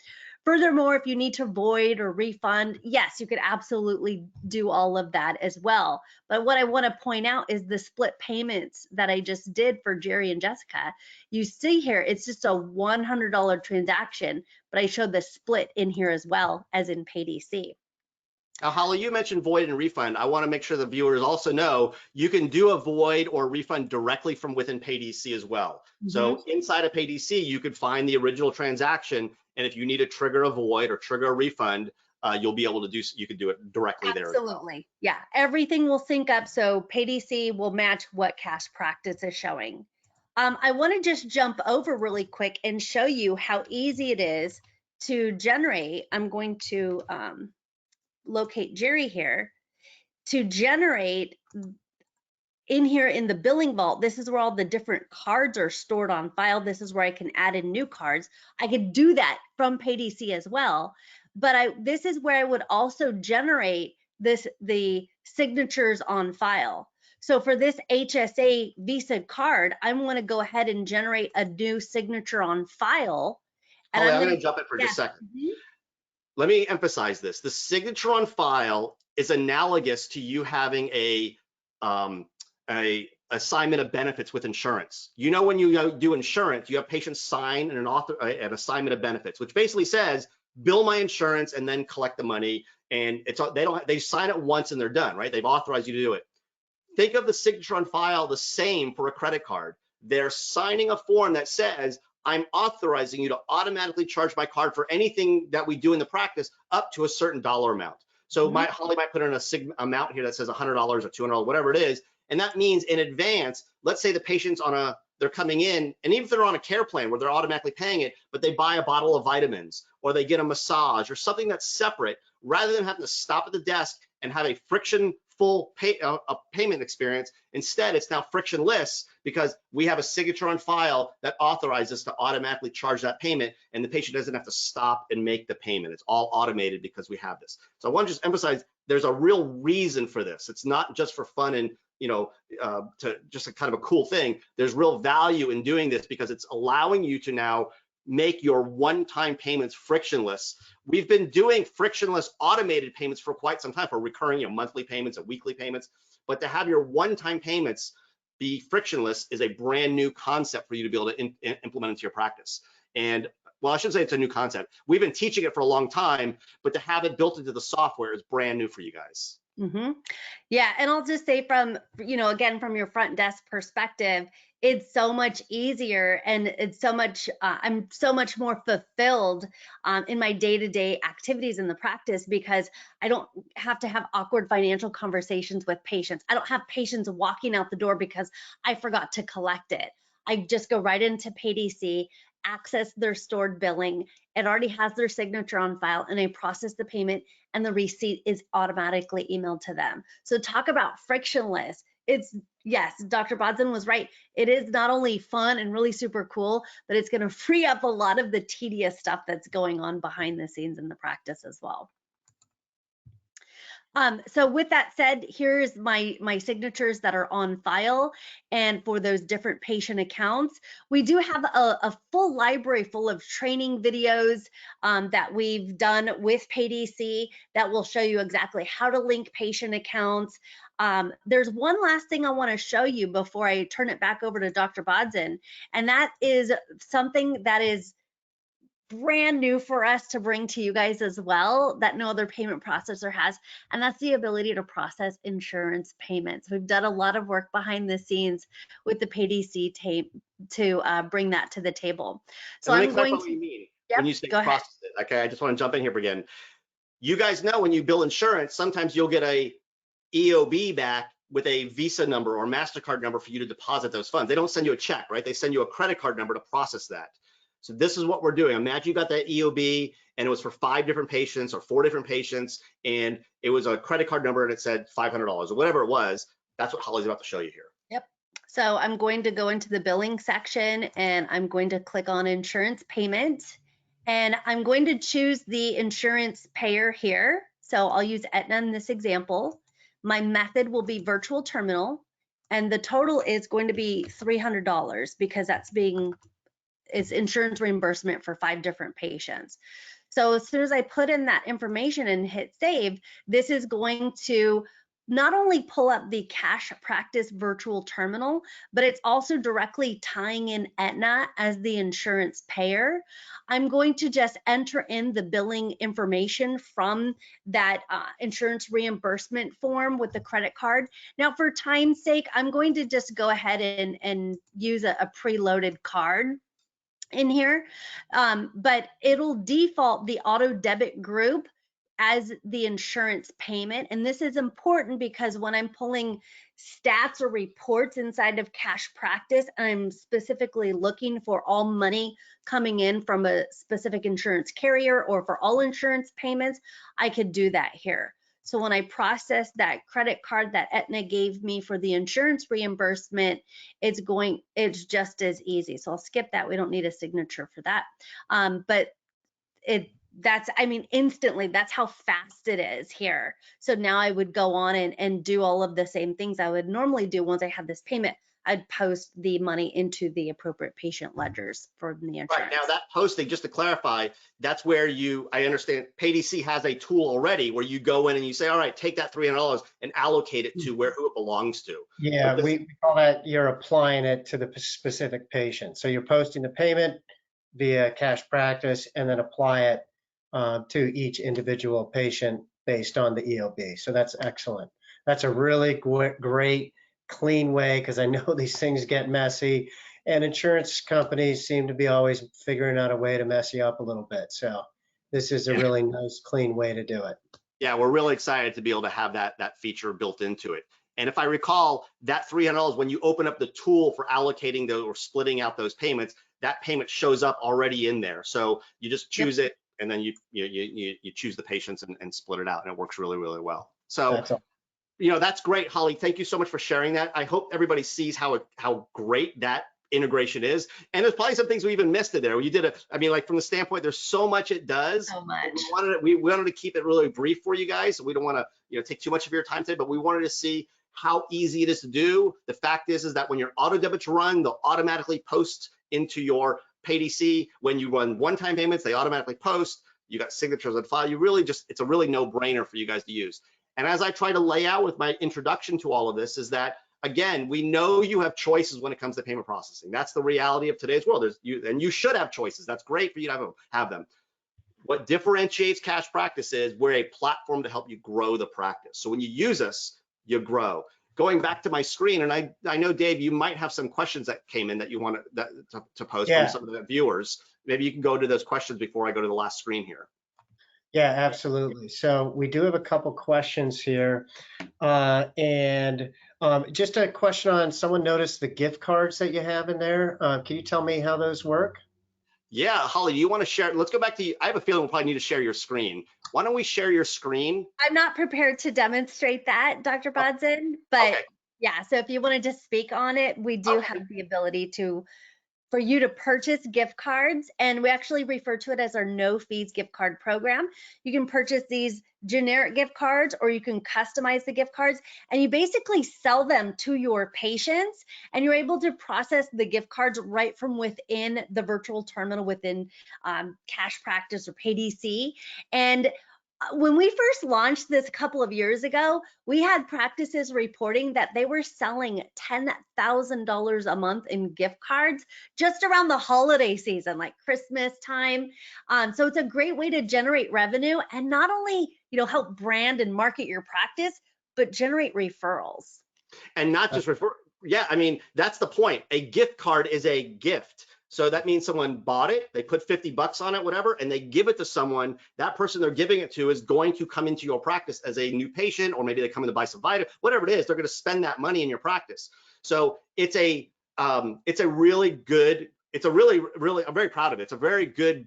Furthermore, if you need to void or refund, yes, you could absolutely do all of that as well. But what I want to point out is the split payments that I just did for Jerry and Jessica. You see here, it's just a $100 transaction, but I showed the split in here as well as in PayDC. Now, Holly, you mentioned void and refund. I want to make sure the viewers also know you can do a void or refund directly from within PayDC as well. So inside of PayDC, you could find the original transaction, and if you need to trigger a void or trigger a refund, you'll be able to do. You could do it directly there as well. Absolutely, yeah. Everything will sync up, so PayDC will match what Cash Practice is showing. I want to just jump over really quick and show you how easy it is to generate. I'm going to locate Jerry here to generate in here in the billing vault. This is where all the different cards are stored on file. This is where I can add in new cards. I could do that from PayDC as well, but this is where I would also generate the signatures on file. So for this HSA Visa card, I'm going to go ahead and generate a new signature on file. And Holly, I'm going to jump in for just a second. Let me emphasize this. The signature on file is analogous to you having a assignment of benefits with insurance. You know, when you do insurance, you have patients sign an assignment of benefits, which basically says, bill my insurance and then collect the money. And they sign it once and they're done, right? They've authorized you to do it. Think of the signature on file the same for a credit card. They're signing a form that says, I'm authorizing you to automatically charge my card for anything that we do in the practice up to a certain dollar amount. So Holly might put in a amount here that says $100 or $200, whatever it is. And that means in advance, let's say the patient's they're coming in, and even if they're on a care plan where they're automatically paying it, but they buy a bottle of vitamins or they get a massage or something that's separate, rather than having to stop at the desk and have a full payment experience. Instead, it's now frictionless because we have a signature on file that authorizes us to automatically charge that payment, and the patient doesn't have to stop and make the payment. It's all automated because we have this. So I want to just emphasize there's a real reason for this. It's not just for fun and to just a kind of a cool thing. There's real value in doing this because it's allowing you to now make your one-time payments frictionless. We've been doing frictionless automated payments for quite some time, for recurring monthly payments and weekly payments, but to have your one-time payments be frictionless is a brand new concept for you to be able to implement into your practice. And well, I shouldn't say it's a new concept. We've been teaching it for a long time, but to have it built into the software is brand new for you guys. Yeah, and I'll just say from, again, from your front desk perspective, it's so much easier, and it's so much, I'm so much more fulfilled in my day-to-day activities in the practice because I don't have to have awkward financial conversations with patients. I don't have patients walking out the door because I forgot to collect it. I just go right into PayDC, access their stored billing. It already has their signature on file, and I process the payment, and the receipt is automatically emailed to them. So talk about frictionless. Yes, Dr. Bodson was right. It is not only fun and really super cool, but it's going to free up a lot of the tedious stuff that's going on behind the scenes in the practice as well. So with that said, here's my signatures that are on file, and for those different patient accounts, we do have a full library full of training videos that we've done with PayDC that will show you exactly how to link patient accounts. There's one last thing I want to show you before I turn it back over to Dr. Bodson, and that is something that is brand new for us to bring to you guys as well that no other payment processor has, and that's the ability to process insurance payments. We've done a lot of work behind the scenes with the PayDC tape to bring that to the table. So I'm going to, what you mean when you say process it. Okay, I just want to jump in here again. You guys know when you bill insurance, sometimes you'll get a EOB back with a Visa number or MasterCard number for you to deposit those funds. They don't send you a check, right? They send you a credit card number to process that. So this is what we're doing. Imagine you got that EOB and it was for 5 different patients or 4 different patients, and it was a credit card number and it said $500 or whatever it was. That's what Holly's about to show you here. Yep. So I'm going to go into the billing section, and I'm going to click on insurance payment, and I'm going to choose the insurance payer here. So I'll use Aetna in this example. My method will be virtual terminal, and the total is going to be $300 because it's insurance reimbursement for 5 different patients. So as soon as I put in that information and hit save, this is going to not only pull up the Cash Practice virtual terminal, but it's also directly tying in Aetna as the insurance payer. I'm going to just enter in the billing information from that insurance reimbursement form with the credit card. Now, for time's sake, I'm going to just go ahead and use a preloaded card in here, but it'll default the auto debit group as the insurance payment. And this is important because when I'm pulling stats or reports inside of Cash Practice, I'm specifically looking for all money coming in from a specific insurance carrier or for all insurance payments, I could do that here. So when I process that credit card that Aetna gave me for the insurance reimbursement, it's just as easy. So I'll skip that. We don't need a signature for that. But instantly, that's how fast it is here. So now I would go on and do all of the same things I would normally do once I have this payment. I'd post the money into the appropriate patient ledgers for the insurance. Right, now that posting, just to clarify, that's where I understand PayDC has a tool already where you go in and you say, all right, take that $300 and allocate it to who it belongs to. Yeah, we call that you're applying it to the specific patient. So you're posting the payment via Cash Practice and then apply it to each individual patient based on the EOB. So that's excellent. That's a really great, clean way, because I know these things get messy and insurance companies seem to be always figuring out a way to mess you up a little bit. So this is a really nice, clean way to do it. Yeah, we're really excited to be able to have that feature built into it. And if I recall, that $300, when you open up the tool for allocating those or splitting out those payments, that payment shows up already in there. So you just choose it, and then you choose the patients and split it out, and it works really, really well. So, that's great, Holly. Thank you so much for sharing that. I hope everybody sees how great that integration is. And there's probably some things we even missed in there. You did from the standpoint, there's so much it does. So much. We wanted to keep it really brief for you guys. We don't want to take too much of your time today, but we wanted to see how easy it is to do. The fact is that when your auto debits run, they'll automatically post into your PayDC. When you run one-time payments, they automatically post. You got signatures on file. It's a really no-brainer for you guys to use. And as I try to lay out with my introduction to all of this is that, again, we know you have choices when it comes to payment processing. That's the reality of today's world. And you should have choices. That's great for you to have them. What differentiates Cash Practice is we're a platform to help you grow the practice. So when you use us, you grow. Going back to my screen, and I know, Dave, you might have some questions that came in that you want to post from some of the viewers. Maybe you can go to those questions before I go to the last screen here. Yeah, absolutely. So we do have a couple questions here. And just a question on, someone noticed the gift cards that you have in there. Can you tell me how those work? Yeah, Holly, do you want to share? Let's go back to you. I have a feeling we'll probably need to share your screen. Why don't we share your screen? I'm not prepared to demonstrate that, Dr. Bodson, but yeah, so if you want to just speak on it, we do have the ability for you to purchase gift cards, and we actually refer to it as our no fees gift card program. You can purchase these generic gift cards, or you can customize the gift cards, and you basically sell them to your patients, and you're able to process the gift cards right from within the virtual terminal within Cash Practice or PayDC. And when we first launched this a couple of years ago, we had practices reporting that they were selling $10,000 a month in gift cards just around the holiday season, like Christmas time. So it's a great way to generate revenue and not only, help brand and market your practice, but generate referrals. And not just refer. Yeah, that's the point. A gift card is a gift. So that means someone bought it, they put 50 bucks on it, whatever, and they give it to someone. That person they're giving it to is going to come into your practice as a new patient, or maybe they come in to buy some vitamin, whatever it is, they're going to spend that money in your practice. So I'm very proud of it. It's a very good,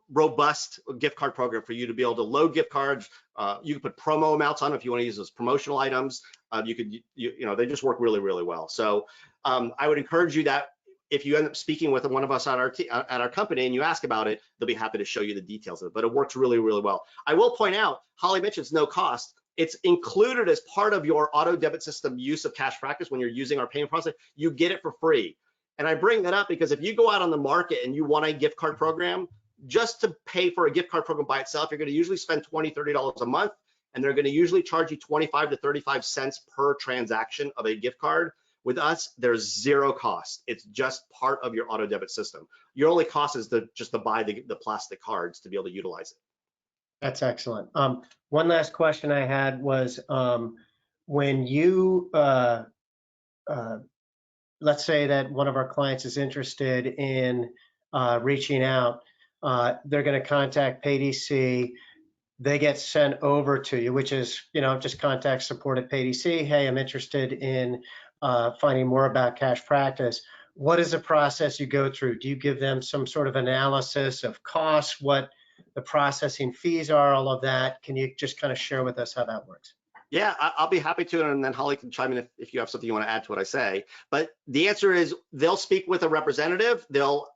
robust gift card program for you to be able to load gift cards. You can put promo amounts on if you want to use those promotional items. They just work really, really well. So I would encourage you that if you end up speaking with one of us at our company and you ask about it, they'll be happy to show you the details of it, but it works really, really well. I will point out, Holly mentioned it's no cost. It's included as part of your auto debit system use of Cash Practice. When you're using our payment process, you get it for free. And I bring that up because if you go out on the market and you want a gift card program, just to pay for a gift card program by itself, you're going to usually spend $20, $30 a month. and they're going to usually charge you 25 to 35 cents per transaction of a gift card. With us, there's zero cost. It's just part of your auto debit system. Your only cost is just to buy the plastic cards to be able to utilize it. That's excellent. One last question I had was, when you, let's say that one of our clients is interested in reaching out, they're going to contact PayDC. They get sent over to you, which is, just contact support at PayDC. Hey, I'm interested in finding more about cash practice. What is the process you go through? Do you give them some sort of analysis of costs, what the processing fees are, all of that? Can you just kind of share with us how that works? Yeah, I'll be happy to, and then Holly can chime in if you have something you want to add to what I say. But the answer is they'll speak with a representative. They'll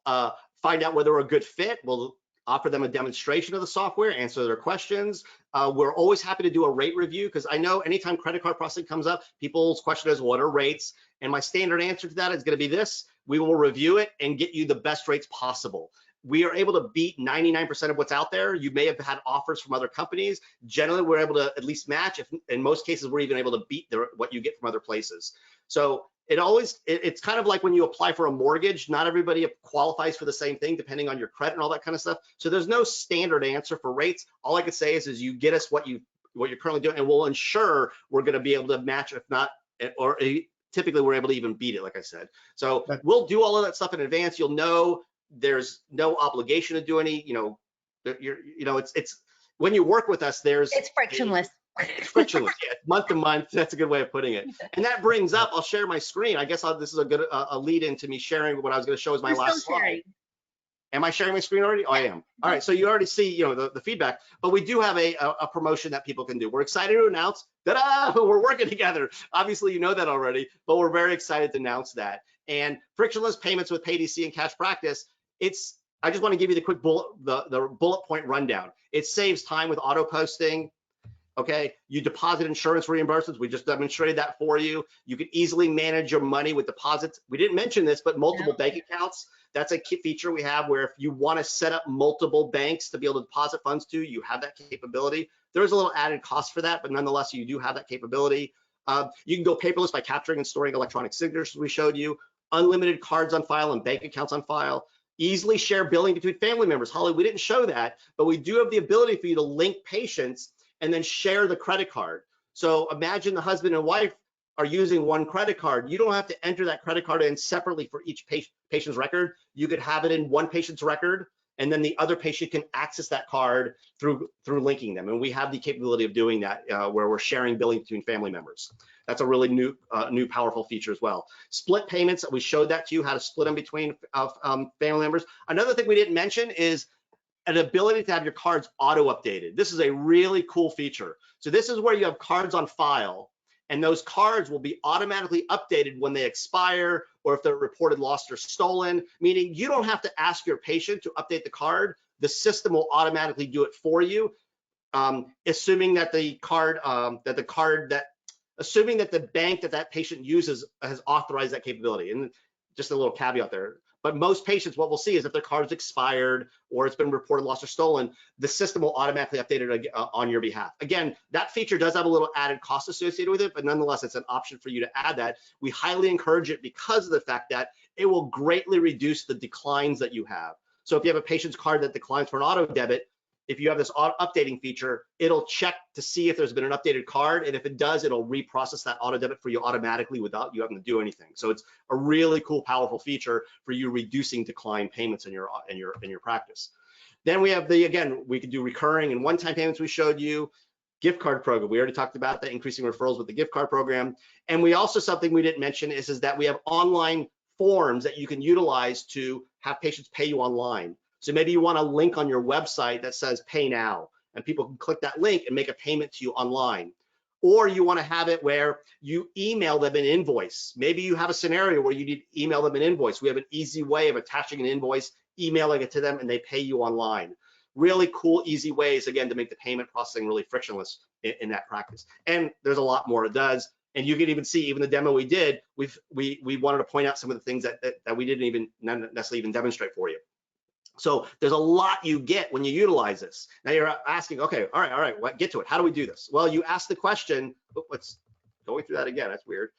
find out whether we're a good fit. We'll offer them a demonstration of the software, answer their questions. We're always happy to do a rate review, because I know anytime credit card processing comes up, people's question is, what are rates? And my standard answer to that is going to be this: we will review it and get you the best rates possible. We are able to beat 99% of what's out there. You may have had offers from other companies. Generally, we're able to at least match. If in most cases, we're even able to beat what you get from other places. So it's kind of like when you apply for a mortgage. Not everybody qualifies for the same thing depending on your credit and all that kind of stuff. So there's no standard answer for rates. All I could say is you get us what you're currently doing, and we'll ensure we're going to be able to match, if not, or typically we're able to even beat it, like I said. So we'll do all of that stuff in advance. You'll know there's no obligation to do any, it's when you work with us, it's frictionless. Frictionless, yeah, month to month. That's a good way of putting it. And that brings up, I'll share my screen. I guess this is a good lead into me sharing what I was going to show as my last slide. Sharing. Am I sharing my screen already? Oh, I am. All right, so you already see, the feedback, but we do have a promotion that people can do. We're excited to announce that we're working together. Obviously, you know that already, but we're very excited to announce that. And frictionless payments with PayDC and Cash Practice, I just want to give you the quick the bullet point rundown. It saves time with auto posting. Okay, you deposit insurance reimbursements. We just demonstrated that for you. You can easily manage your money with deposits. We didn't mention this, but multiple bank accounts. That's a key feature we have, where if you want to set up multiple banks to be able to deposit funds to, you have that capability. There's a little added cost for that, but nonetheless, you do have that capability. You can go paperless by capturing and storing electronic signatures, we showed you. Unlimited cards on file and bank accounts on file. Easily share billing between family members. Holly, we didn't show that, but we do have the ability for you to link patients and then share the credit card. So imagine the husband and wife are using one credit card. You don't have to enter that credit card in separately for each patient's record. You could have it in one patient's record, and then the other patient can access that card through linking them. And we have the capability of doing that where we're sharing billing between family members. That's a really new powerful feature as well. Split payments, we showed that to you, how to split them between family members. Another thing we didn't mention is an ability to have your cards auto updated. This is a really cool feature. So this is where you have cards on file, and those cards will be automatically updated when they expire or if they're reported lost or stolen, meaning you don't have to ask your patient to update the card. The system will automatically do it for you, assuming that the bank that patient uses has authorized that capability. And just a little caveat there. But most patients, what we'll see is if their card's expired or it's been reported lost or stolen, the system will automatically update it on your behalf. Again, that feature does have a little added cost associated with it, but nonetheless, it's an option for you to add that. We highly encourage it because of the fact that it will greatly reduce the declines that you have. So if you have a patient's card that declines for an auto debit, if you have this updating feature, it'll check to see if there's been an updated card, and if it does, it'll reprocess that auto debit for you automatically without you having to do anything. So it's a really cool, powerful feature for you reducing decline payments in your practice. Then we have we can do recurring and one-time payments. We showed you gift card program. We already talked about that, increasing referrals with the gift card program. And we also, something we didn't mention is that we have online forms that you can utilize to have patients pay you online. So maybe you want a link on your website that says pay now, and people can click that link and make a payment to you online. Or you want to have it where you email them an invoice. Maybe you have a scenario where you need to email them an invoice. We have an easy way of attaching an invoice, emailing it to them, and they pay you online. Really cool, easy ways, again, to make the payment processing really frictionless in that practice. And there's a lot more it does. And you can even see, even the demo we did, we wanted to point out some of the things that we didn't even necessarily even demonstrate for you. So there's a lot you get when you utilize this. Now you're asking, okay, all right, what, get to it. How do we do this? Well, you ask the question, let's going through that again, that's weird.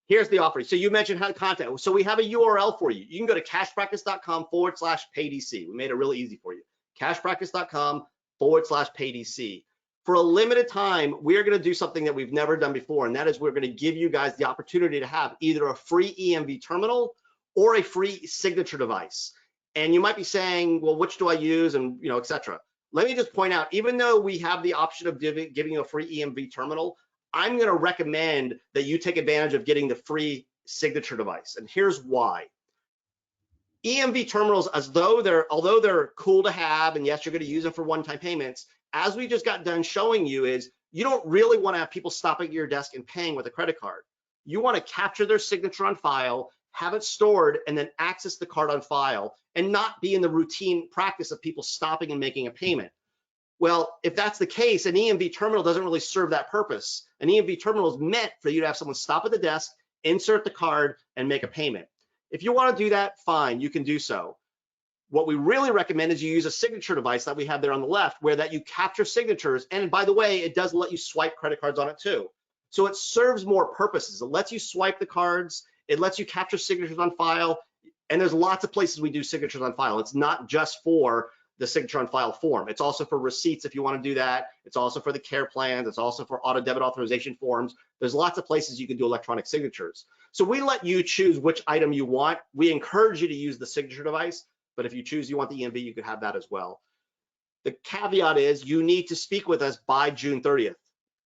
Here's the offering. So you mentioned how to contact. So we have a URL for you. You can go to cashpractice.com/PayDC. We made it really easy for you. cashpractice.com/PayDC. For a limited time, we're going to do something that we've never done before, and that is we're going to give you guys the opportunity to have either a free EMV terminal or a free signature device. And you might be saying, well, which do I use, and et cetera. Let me just point out, even though we have the option of giving you a free EMV terminal, I'm going to recommend that you take advantage of getting the free signature device. And here's why. EMV terminals, although they're cool to have, and yes, you're going to use them for one-time payments, as we just got done showing you is you don't really want to have people stopping at your desk and paying with a credit card. You want to capture their signature on file, have it stored, and then access the card on file, and not be in the routine practice of people stopping and making a payment. Well, if that's the case, an EMV terminal doesn't really serve that purpose. An EMV terminal is meant for you to have someone stop at the desk, insert the card, and make a payment. If you want to do that, fine, you can do so. What we really recommend is you use a signature device that we have there on the left, where that you capture signatures. And by the way, it does let you swipe credit cards on it too. So it serves more purposes. It lets you swipe the cards. It lets you capture signatures on file. And there's lots of places we do signatures on file. It's not just for the signature on file form. It's also for receipts if you want to do that. It's also for the care plans. It's also for auto debit authorization forms. There's lots of places you can do electronic signatures. So we let you choose which item you want. We encourage you to use the signature device, but if you choose you want the EMV, you could have that as well. The caveat is you need to speak with us by June 30th,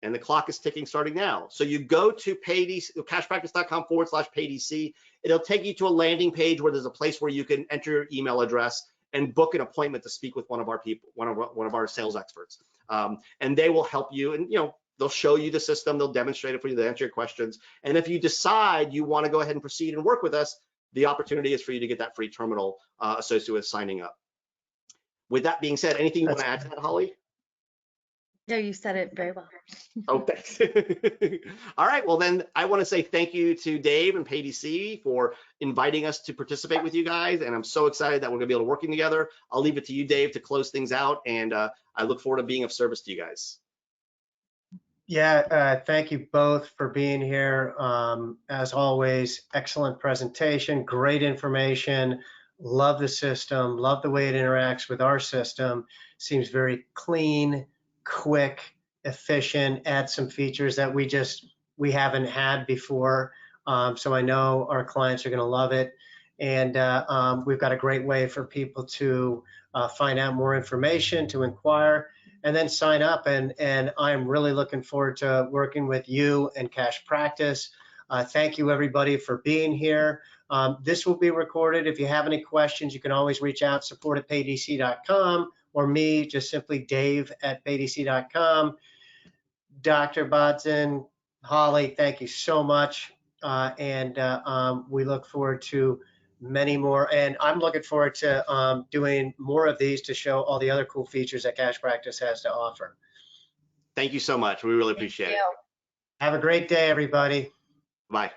and the clock is ticking starting now. So you go to cashpractice.com/PayDC. It'll take you to a landing page where there's a place where you can enter your email address and book an appointment to speak with one of our people, one of our sales experts. And they will help you, and they'll show you the system, they'll demonstrate it for you, they'll answer your questions. And if you decide you want to go ahead and proceed and work with us, the opportunity is for you to get that free terminal associated with signing up. With that being said, anything you want to add to that, Holly? No, you said it very well. Oh, thanks. All right, well then I want to say thank you to Dave and PayDC for inviting us to participate with you guys, and I'm so excited that we're gonna be able to working together. I'll leave it to you, Dave, to close things out, and I look forward to being of service to you guys. Yeah, thank you both for being here. As always, excellent presentation, great information. Love the system, love the way it interacts with our system. Seems very clean, quick, efficient, add some features that we haven't had before. So I know our clients are going to love it. And we've got a great way for people to find out more information, to inquire, and then sign up. And I'm really looking forward to working with you and Cash Practice. Thank you, everybody, for being here. This will be recorded. If you have any questions, you can always reach out, support@paydc.com, or me, just simply dave@paydc.com. Dr. Bodson, Holly, thank you so much. And we look forward to many more. And I'm looking forward to doing more of these to show all the other cool features that Cash Practice has to offer. Thank you so much. We really appreciate it. Have a great day, everybody. Bye.